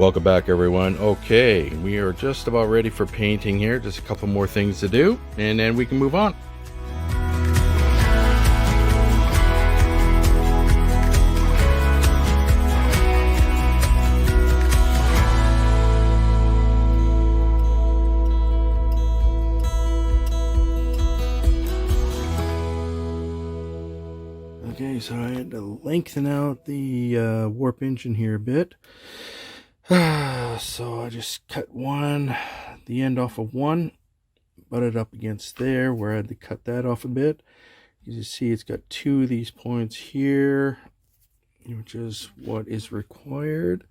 Welcome back, everyone. Okay, we are just about ready for painting here. Just a couple more things to do, and then we can move on. Okay, so I had to lengthen out the warp engine here a bit. So I just cut the end off of one, butted up against there where I had to cut that off a bit. You can see it's got two of these points here, which is what is required.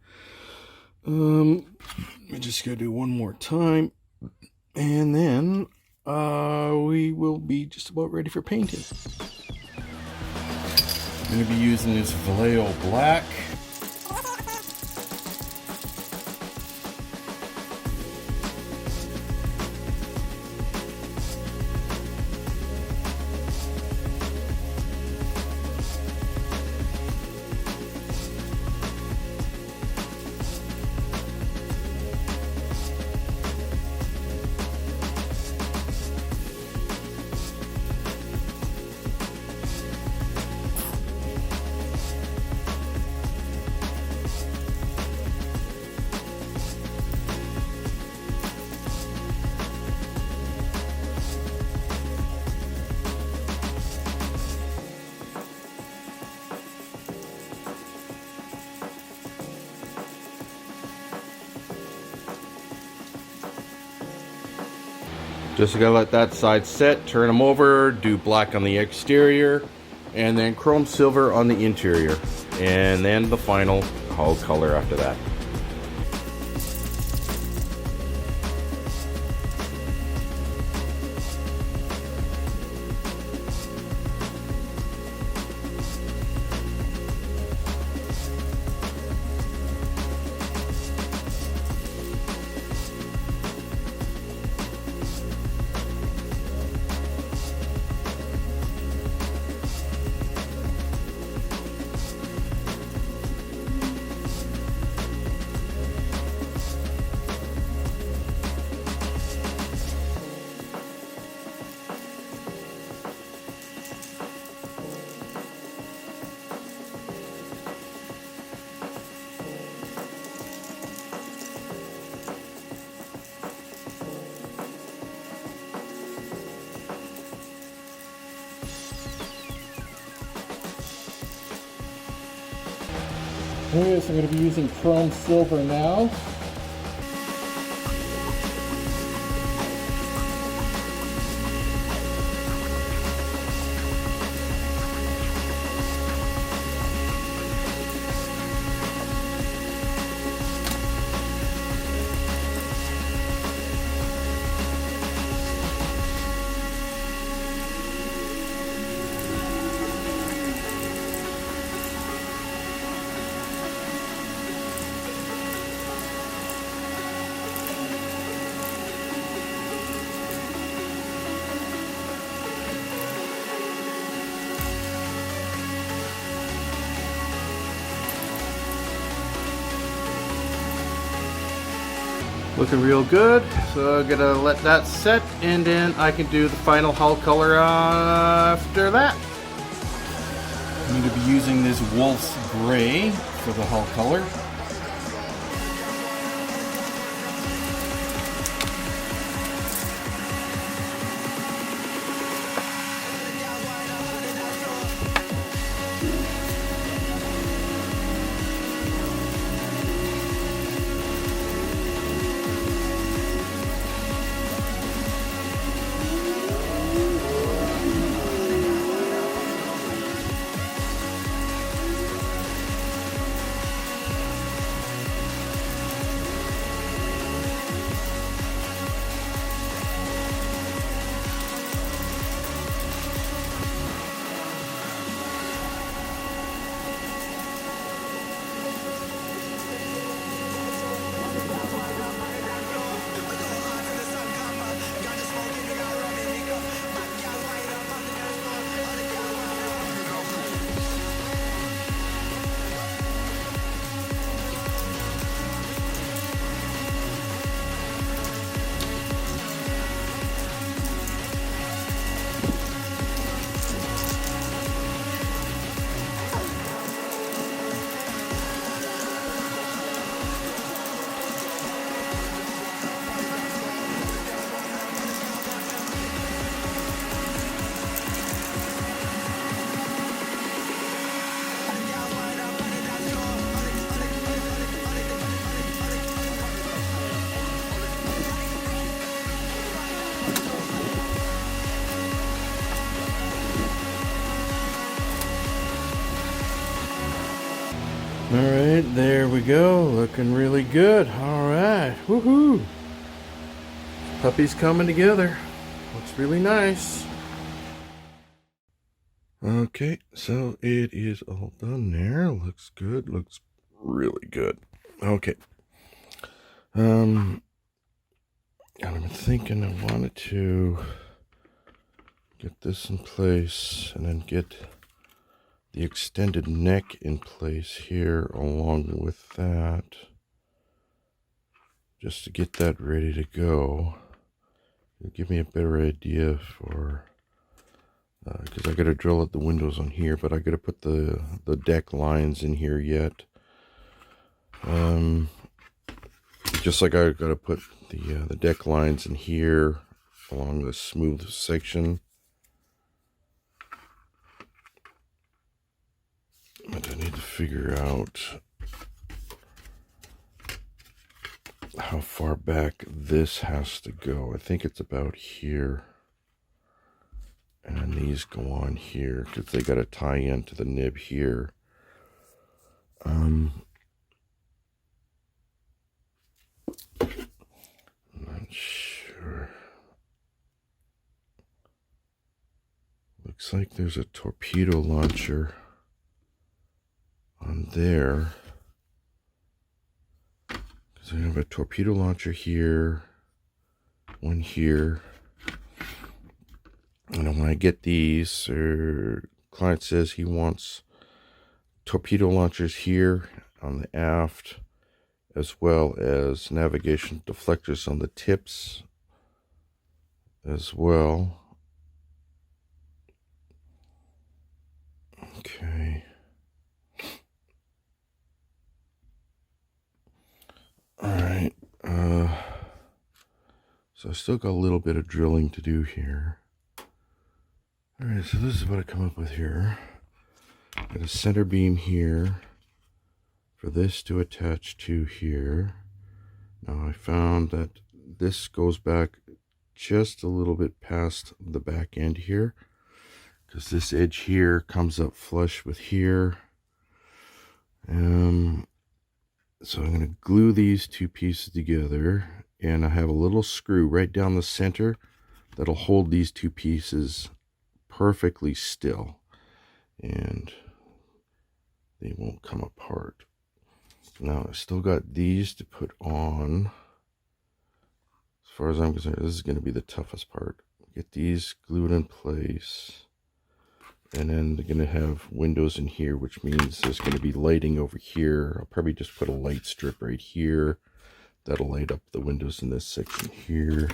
I'm just gonna do one more time, and then we will be just about ready for painting. I'm going to be using this Vallejo black. Just gotta let that side set, turn them over, do black on the exterior, and then chrome silver on the interior. And then the final hull color after that. Okay, so I'm going to be using chrome silver now. Looking real good, so I'm gonna let that set, and then I can do the final hull color after that. I'm going to be using this Wolf's Gray for the hull color. There we go, looking really good. All right, woohoo! Puppy's coming together. Looks really nice. Okay, so it is all done there. Looks good, looks really good. Okay. I've been thinking I wanted to get this in place and then get the extended neck in place here along with that, just to get that ready to go. It'll give me a better idea for, because I got to drill out the windows on here, but I got to put the deck lines in here yet. Just like I got to put the deck lines in here along the smooth section. But I need to figure out how far back this has to go. I think it's about here. And then these go on here because they got to tie into the nib here. I'm not sure. Looks like there's a torpedo launcher on there. Because I have a torpedo launcher here, one here. And then when I get these, client says he wants torpedo launchers here on the aft, as well as navigation deflectors on the tips as well. Okay. All right. So I still got a little bit of drilling to do here. All right, so this is what I come up with here. Got a center beam here for this to attach to here. Now I found that this goes back just a little bit past the back end here, because this edge here comes up flush with here. So I'm going to glue these two pieces together, and I have a little screw right down the center that'll hold these two pieces perfectly still, and they won't come apart. Now I still got these to put on. As far as I'm concerned, this is going to be the toughest part. Get these glued in place, and then they're going to have windows in here, which means there's going to be lighting over here. I'll probably just put a light strip right here that'll light up the windows in this section here.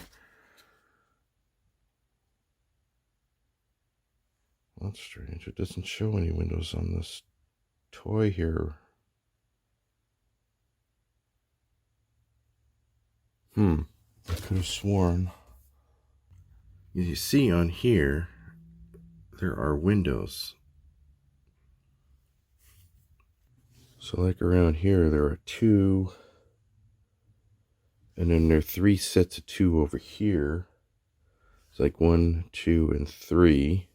That's strange. It doesn't show any windows on this toy here. I could have sworn. You see on here, there are windows. So like around here, there are 2. And then there are 3 sets of 2 over here. It's like 1, 2, and 3.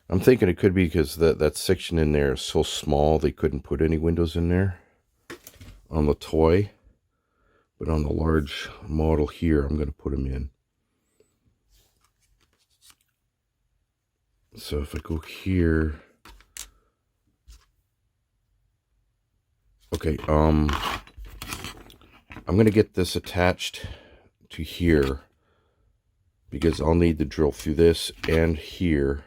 I'm thinking it could be because that section in there is so small they couldn't put any windows in there on the toy. But on the large model here, I'm going to put them in. So if I go here, okay, I'm going to get this attached to here because I'll need to drill through this and here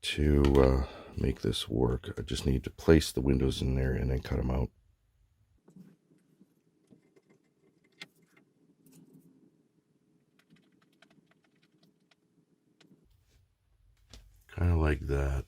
to make this work. I just need to place the windows in there and then cut them out. Kind of like that.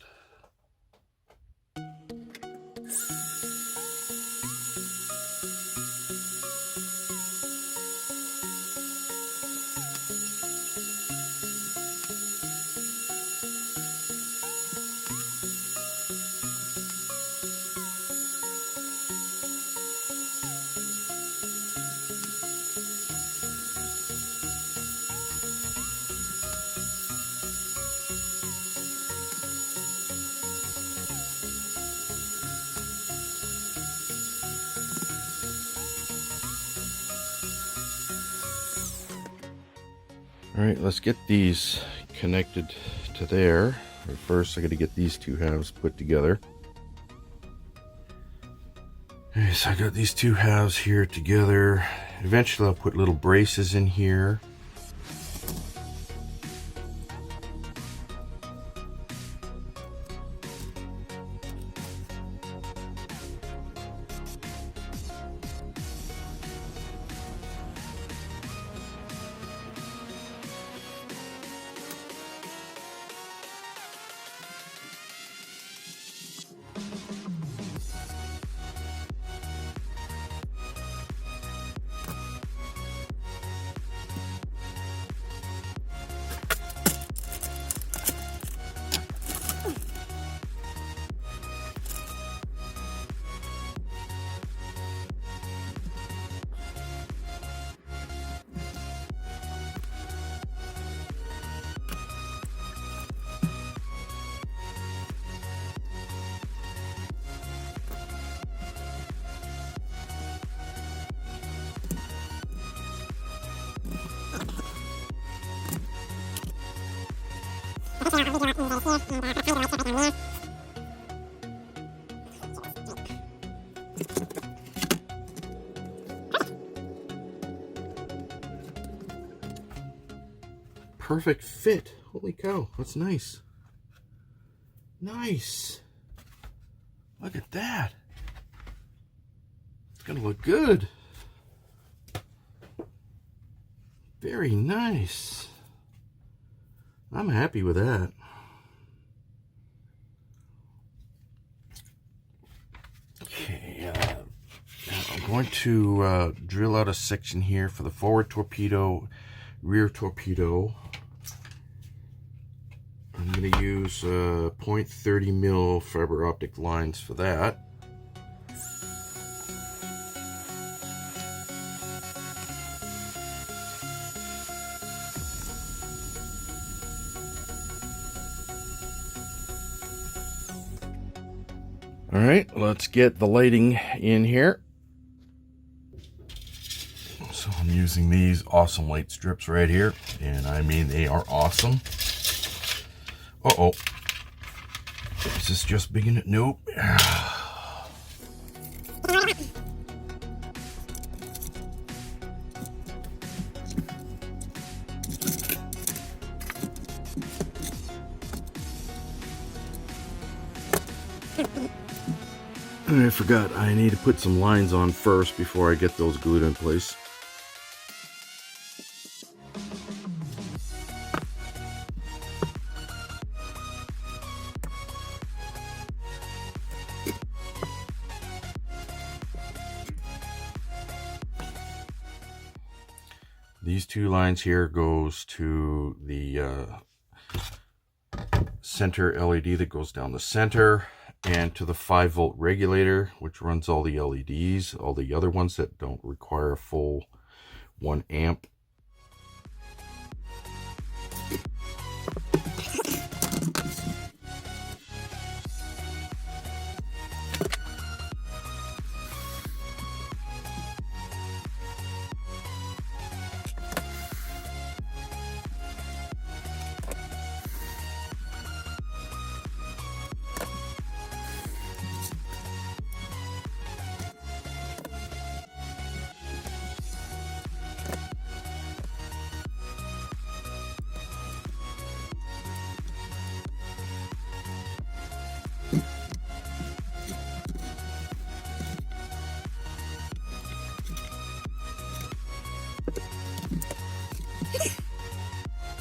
All right, let's get these connected to there. But first, I got to get these two halves put together. Okay, so I got these two halves here together. Eventually, I'll put little braces in here. Perfect fit. Holy cow, that's nice. Nice. Look at that. It's gonna look good. Very nice. I'm happy with that. Okay, now I'm going to drill out a section here for the forward torpedo, rear torpedo. I'm going to use 0.30 mil fiber optic lines for that. All right, let's get the lighting in here. So I'm using these awesome light strips right here, and I mean they are awesome. Uh-oh. Is this just big enough? Nope. I forgot, I need to put some lines on first before I get those glued in place. These two lines here goes to the center LED that goes down the center, and to the 5-volt regulator, which runs all the LEDs, all the other ones that don't require a full 1 amp.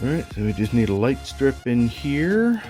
Alright, so we just need a light strip in here.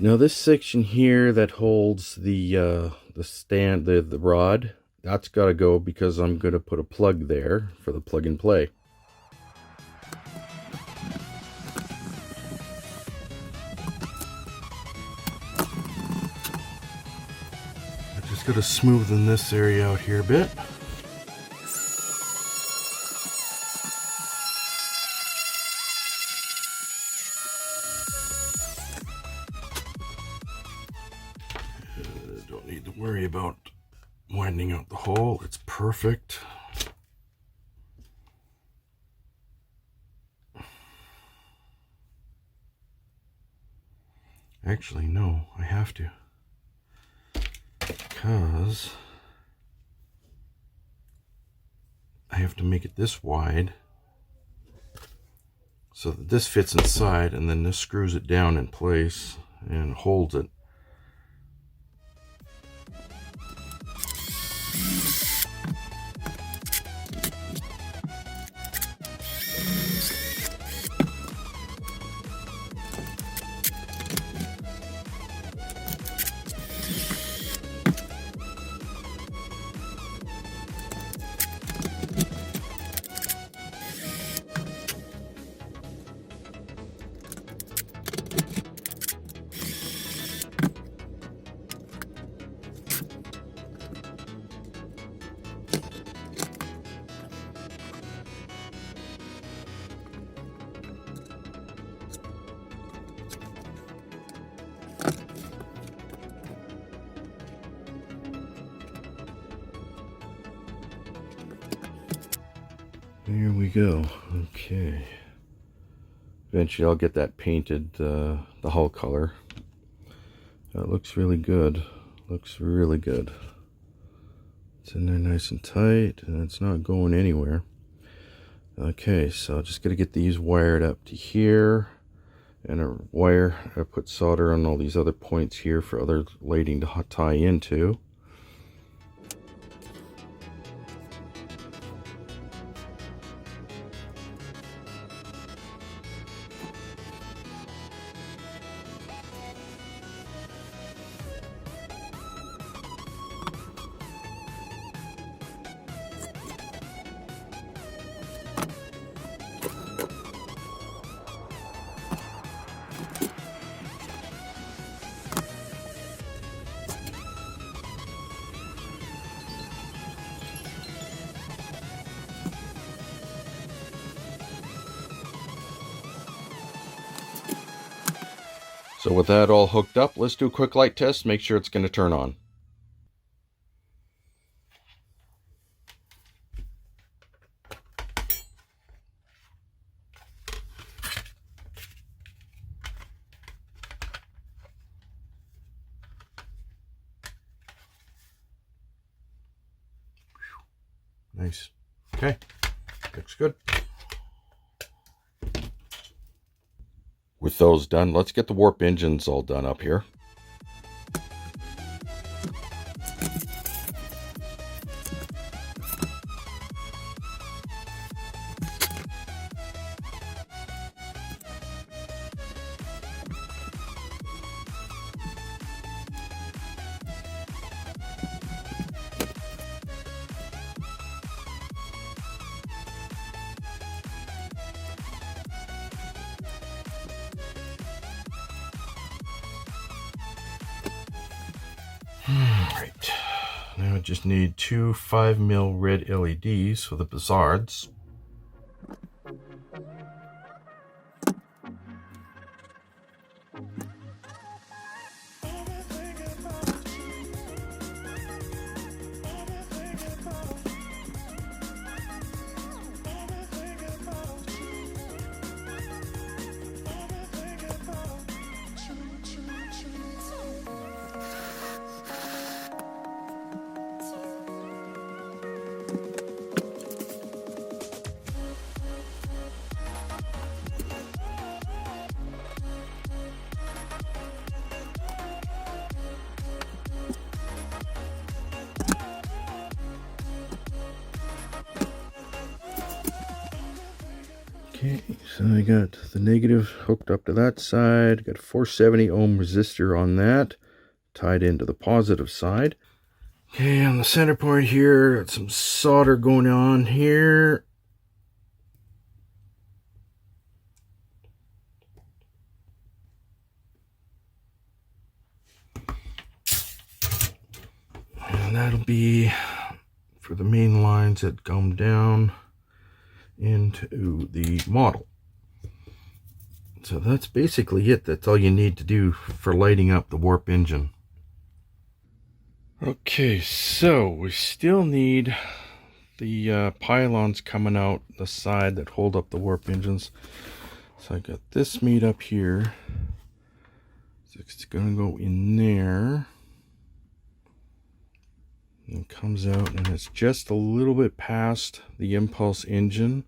Now this section here that holds the stand, the rod, that's got to go because I'm going to put a plug there for the plug and play. I just got to smoothen this area out here a bit. Don't need to worry about winding out the hole. It's perfect. Actually, no, I have to. Because I have to make it this wide so that this fits inside, and then this screws it down in place and holds it. There we go. Okay. Eventually I'll get that painted, the hull color. That looks really good. Looks really good. It's in there nice and tight, and it's not going anywhere. Okay, so just gotta get these wired up to here. And I put solder on all these other points here for other lighting to tie into. So with that all hooked up, let's do a quick light test, make sure it's going to turn on. Nice. Okay, looks good. With those done, let's get the warp engines all done up here. Alright, now I just need two 5mm red LEDs for the bizards. So I got the negative hooked up to that side, got a 470 ohm resistor on that, tied into the positive side. Okay, on the center point here, got some solder going on here. And that'll be for the main lines that come down into the model. So that's basically it. That's all you need to do for lighting up the warp engine. Okay, so we still need the pylons coming out the side that hold up the warp engines. So I got this made up here. So it's going to go in there. And it comes out and it's just a little bit past the impulse engine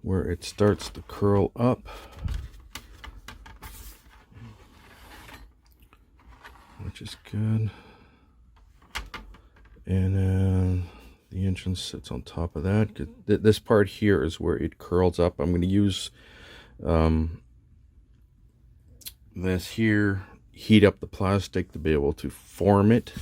where it starts to curl up. Which is good. And then the engine sits on top of that. This part here is where it curls up. I'm going to use this here, heat up the plastic to be able to form it.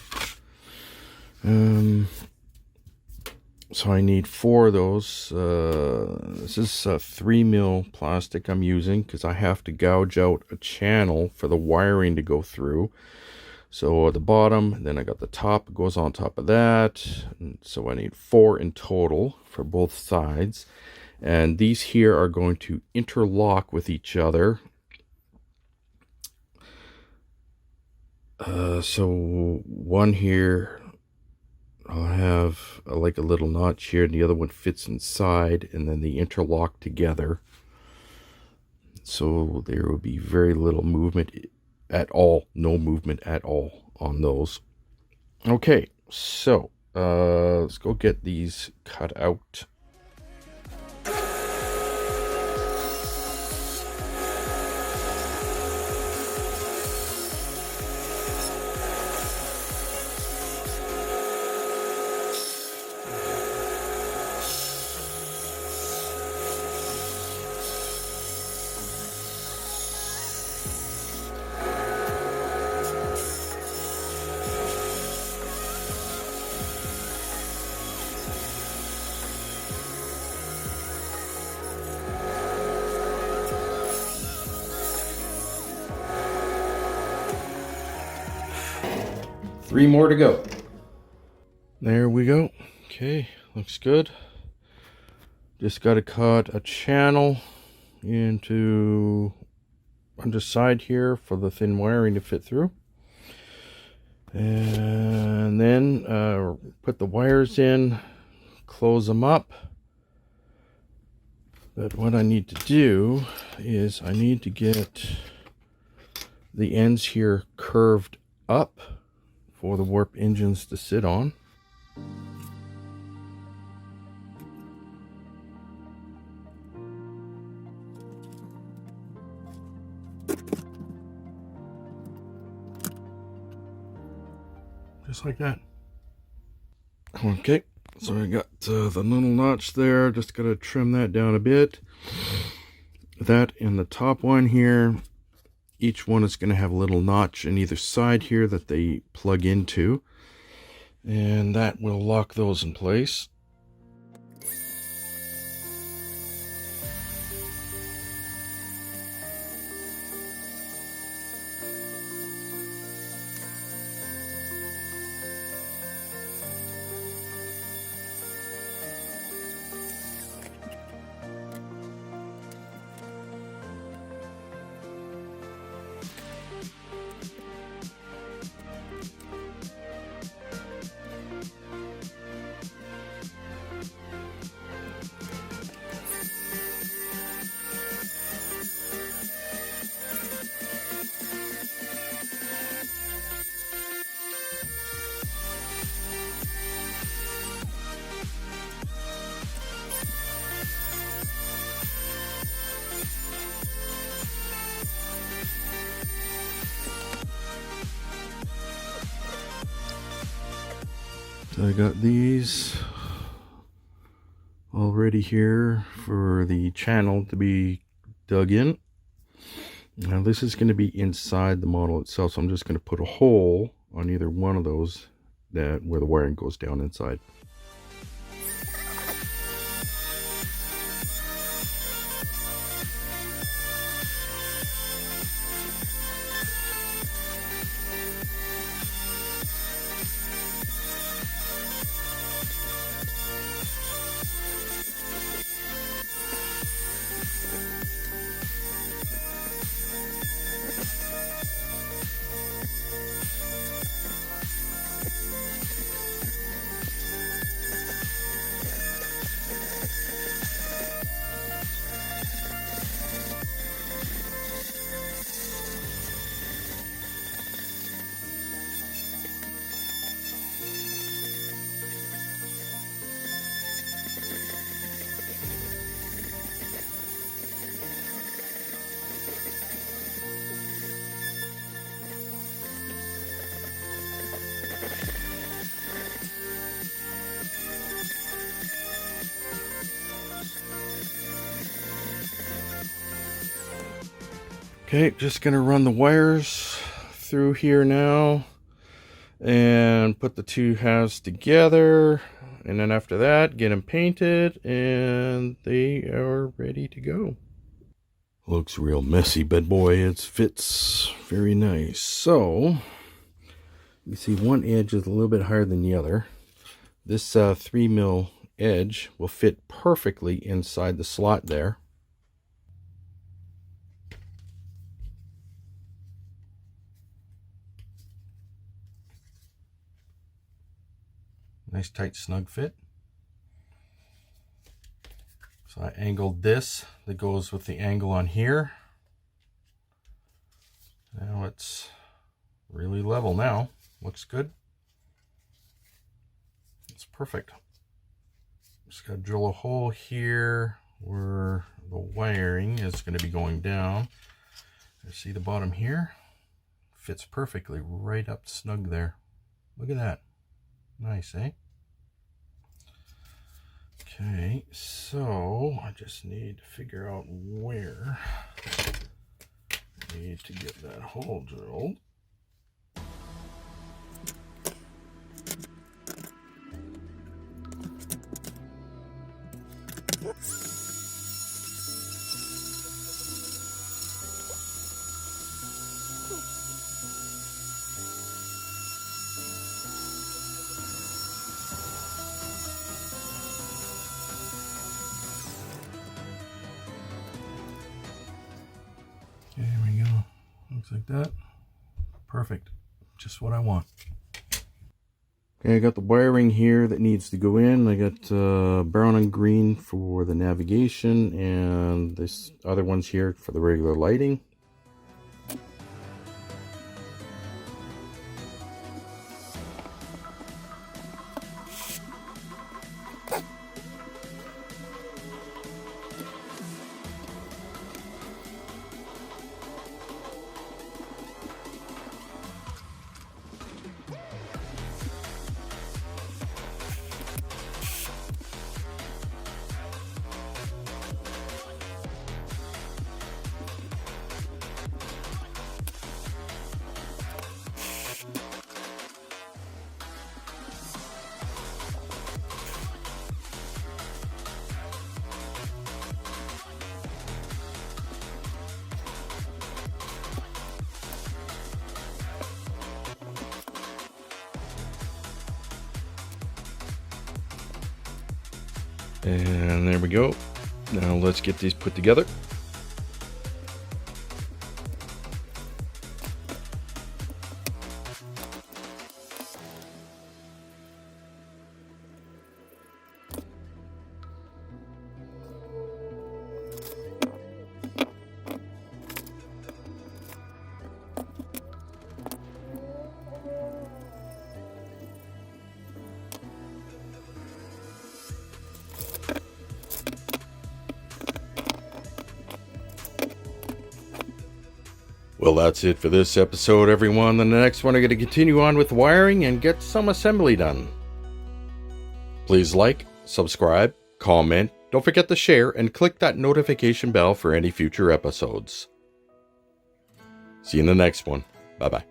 So I need 4 of those. This is 3 mil plastic I'm using because I have to gouge out a channel for the wiring to go through. So at the bottom, then I got the top, goes on top of that. And so I need 4 in total for both sides. And these here are going to interlock with each other. So one here, I'll have like a little notch here, and the other one fits inside, and then they interlock together. So there will be very little movement at all, no movement at all on those. Okay, so let's go get these cut out. Three more to go. There we go. Okay, looks good. Just got to cut a channel into underside here for the thin wiring to fit through. And then put the wires in, close them up. But what I need to do is I need to get the ends here curved up for the warp engines to sit on. Just like that. Okay, so I got the little notch there, just gotta trim that down a bit. That and the top one here, each one is going to have a little notch in either side here that they plug into, and that will lock those in place. So I got these all ready here for the channel to be dug in. Now this is going to be inside the model itself, so I'm just going to put a hole on either one of those where the wiring goes down inside. Okay, just going to run the wires through here now and put the two halves together, and then after that get them painted and they are ready to go. Looks real messy, but boy, it fits very nice. So you see one edge is a little bit higher than the other. This 3mm edge will fit perfectly inside the slot there. Nice tight snug fit. So I angled this that goes with the angle on here. Now it's really level now. Looks good. It's perfect. Just got to drill a hole here where the wiring is going to be going down. You see the bottom here? Fits perfectly right up snug there. Look at that. Nice, eh? Okay, so I just need to figure out where I need to get that hole drilled. There we go. Looks like that. Perfect. Just what I want. Okay, I got the wiring here that needs to go in. I got brown and green for the navigation, and this other one's here for the regular lighting. And there we go. Now let's get these put together. Well, that's it for this episode, everyone. In the next one, I'm going to continue on with wiring and get some assembly done. Please like, subscribe, comment, don't forget to share, and click that notification bell for any future episodes. See you in the next one. Bye-bye.